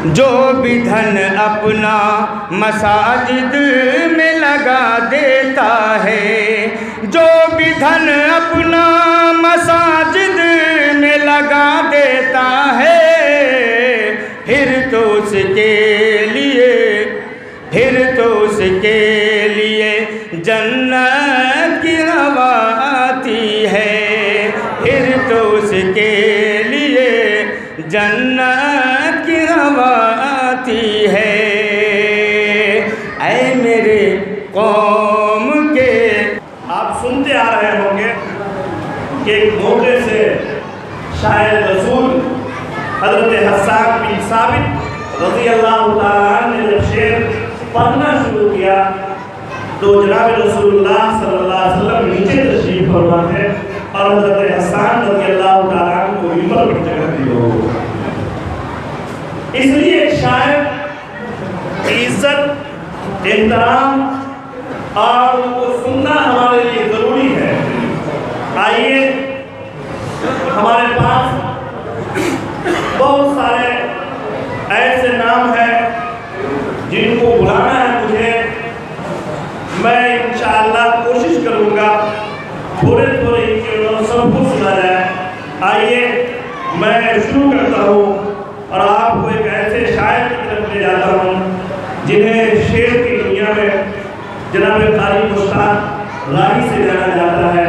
جو بھی دھن اپنا مساجد میں لگا دیتا ہے، جو بھی دھن اپنا مساجد میں لگا دیتا ہے، پھر تو اس کے لیے جنت کی ہوا آتی ہے، پھر تو اس کے لیے جنت کی ہوا آتی ہے۔ اے میرے قوم کے، آپ سنتے آ رہے ہوں گے کہ ایک موقع سے شاعر رسول حضرت حسان بن ثابت رضی اللہ تعالیٰ عنہ نے جب شعر پڑھنا شروع کیا تو جناب رسول اللہ صلی اللہ علیہ وسلم نیچے تشریف فرما ہے اور حضرت حسان رضی اللہ تعالیٰ عنہ کو ممبر پر جگہ دی ہو۔ اس لیے ایک شاعر کی عزت، احترام اور ان کو سننا ہمارے لیے ضروری ہے۔ آئیے، ہمارے پاس بہت سارے ایسے نام ہیں جن کو بلانا ہے مجھے، میں انشاءاللہ کوشش کروں گا تھوڑے ان کے سب کو سنا جائے۔ آئیے میں شروع کرتا ہوں اور آپ کو ایک ایسے شاعر کی طرف لے جاتا ہوں جنہیں شعر کی دنیا میں جناب قاری مشتاق راہی سے جانا جاتا ہے۔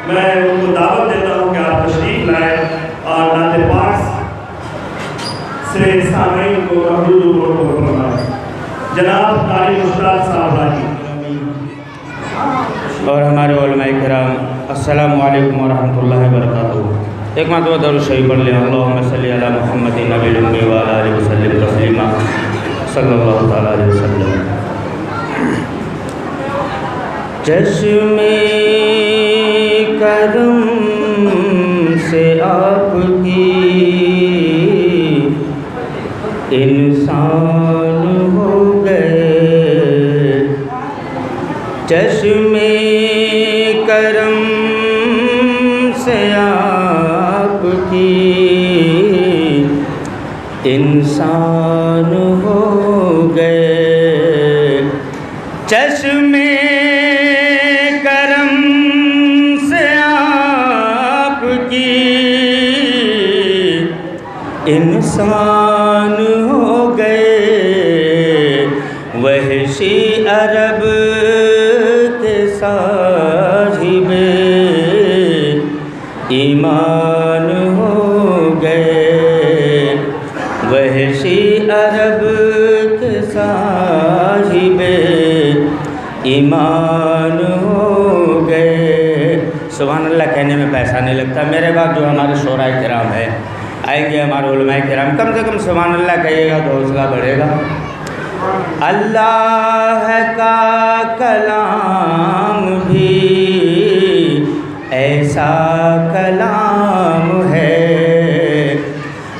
میں ان کو دعوت دیتا ہوں کہ آپ تشریف لائیں اور نعت پاک سے سامعین کو محدود کو فرمائیں۔ جناب قاری مشتاق صاحب راہی۔ اور ہمارے علماء کرام، السلام علیکم ورحمۃ اللہ وبرکاتہ۔ ایک مرتبہ درود شریف پڑھ لیں۔ اللہم صلی علی محمد نبی الامی وعلی آلہ وسلم تسلیما، صلی اللہ تعالیٰ علیہ وسلم۔ چشم کرم سے آپ کی انسان ہو گئے، چشم کرم سے آپ کی انسان ہو گئے، چشم کرم سے آپ کی انسان ہو گئے، وحشی عرب کے صاحب ایمان ہو گئے، وحشی عرب کے صاحب ایمان ہو گئے۔ سبحان اللہ کہنے میں پیسہ نہیں لگتا۔ میرے بعد جو ہمارے شعراء کرام ہیں آئیں گے، ہمارے علماء کرام، کم سے کم سبحان اللہ کہیے گا تو حوصلہ بڑھے گا۔ اللہ کا کلام بھی ایسا کلام ہے،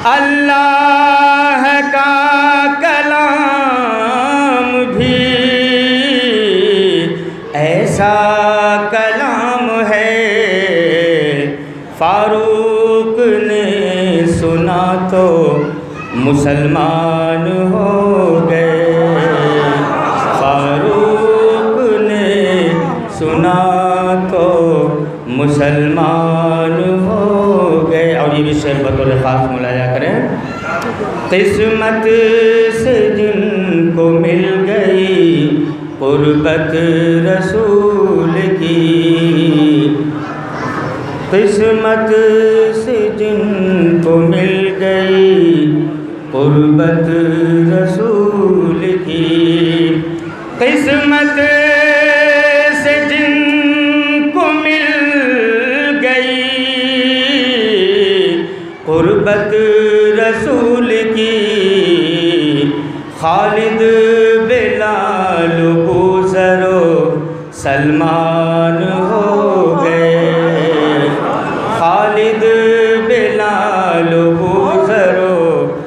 اللہ کا کلام بھی ایسا کلام ہے، فاروق نے سنا تو مسلمان ہو گئے، فاروق نے سنا تو مسلمان ہو گئے۔ اور یہ بھی شعر بطور خاص ملاحظہ کریں۔ قسمت سے جن کو مل گئی قربت رسول کی، قسمت سے جن کو مل گئی قربت رسول کی، قسمت سے جن کو مل گئی قربت رسول کی، خالد بلال بوذر و سلمان ہو گئے، خالد بلال بوذر و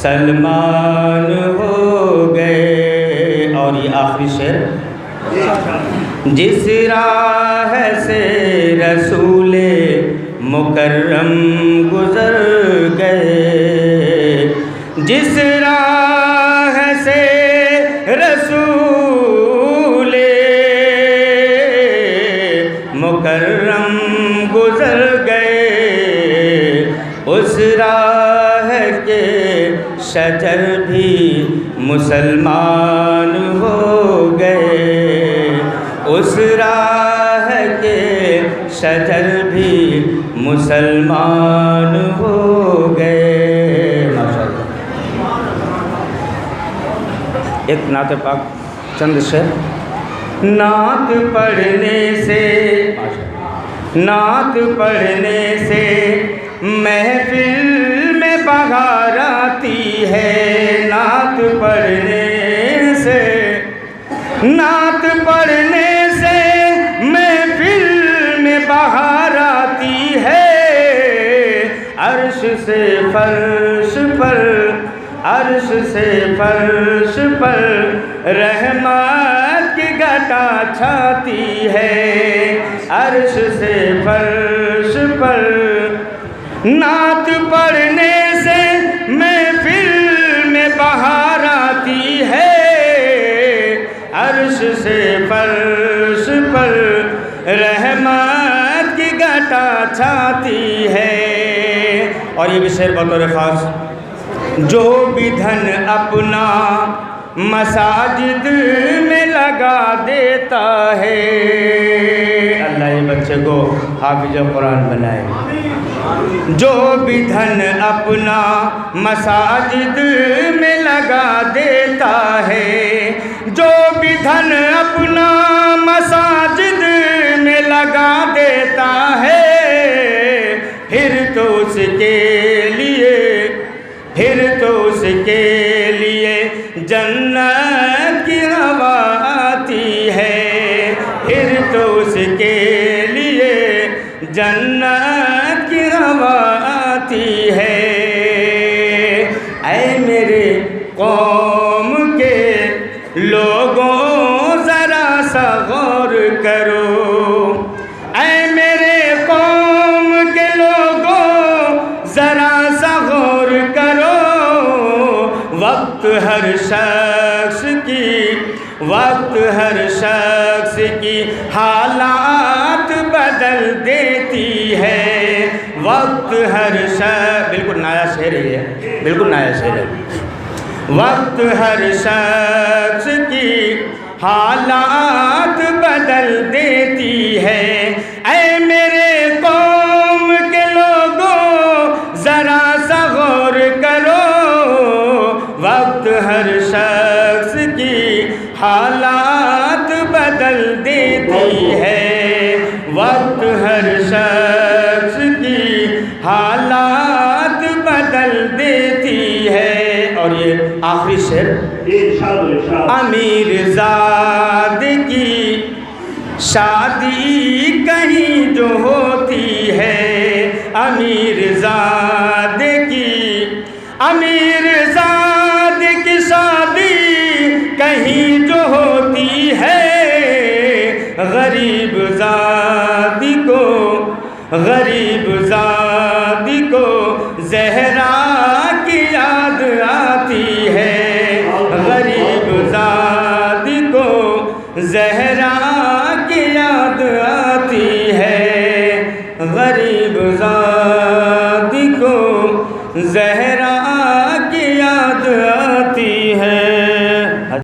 سلمان ہو گئے۔ اور یہ آخری شعر، جس راہ سے رسول مکرم گزر گئے، جس راہ شجر بھی مسلمان ہو گئے، اس راہ کے شجر بھی مسلمان ہو گئے۔ ماشاءاللہ۔ ایک نعت پاک چند شعر۔ نعت پڑھنے سے محفل میں بہار آتی ہے، نعت پڑھنے سے محفل میں بہار آتی ہے، عرش سے فرش پر رحمت کی گھٹا چھاتی ہے، عرش سے فرش پر۔ نعت پڑھنے سے محفل میں بہار آتی ہے، عرش سے فرش پر رحمت کی گھٹا چھاتی ہے۔ اور یہ بھی شعر بطور خاص، جو بھی دھن اپنا مساجد میں لگا دیتا ہے، اللہ یہ بچے کو حافظ قرآن بنائے۔ جو بھی دھن اپنا مساجد میں لگا دیتا ہے، جو بھی دھن اپنا مساجد میں لگا دیتا ہے، پھر تو اس کے لیے جنت کی ہوا آتی ہے، پھر تو اس کے لیے جنت کی ہوا آتی ہے۔ اے میرے قوم کے لوگوں ذرا سا غور کرو، اے میرے قوم کے لوگوں ذرا سا غور کرو، وقت ہر شخص کی حالات بدل دیتی ہے، وقت ہر شخص، بالکل نیا شعر ہے، بالکل نیا شعر ہے۔ وقت ہر شخص کی حالات بدل دیتی ہے، اے میرے قوم کے لوگوں ذرا سا غور کرو، وقت ہر شخص کی حالات بدل دیتی ہے، وقت ہر شخص کی حالات بدل دیتی ہے۔ اور یہ آخری شعر، امیر زاد کی شادی کہیں جو ہوتی ہے، امیر زاد کی شادی کہیں جو ہوتی ہے، غریب زادی کو زہرا کی یاد آتی ہے، غریب زادی کو زہرا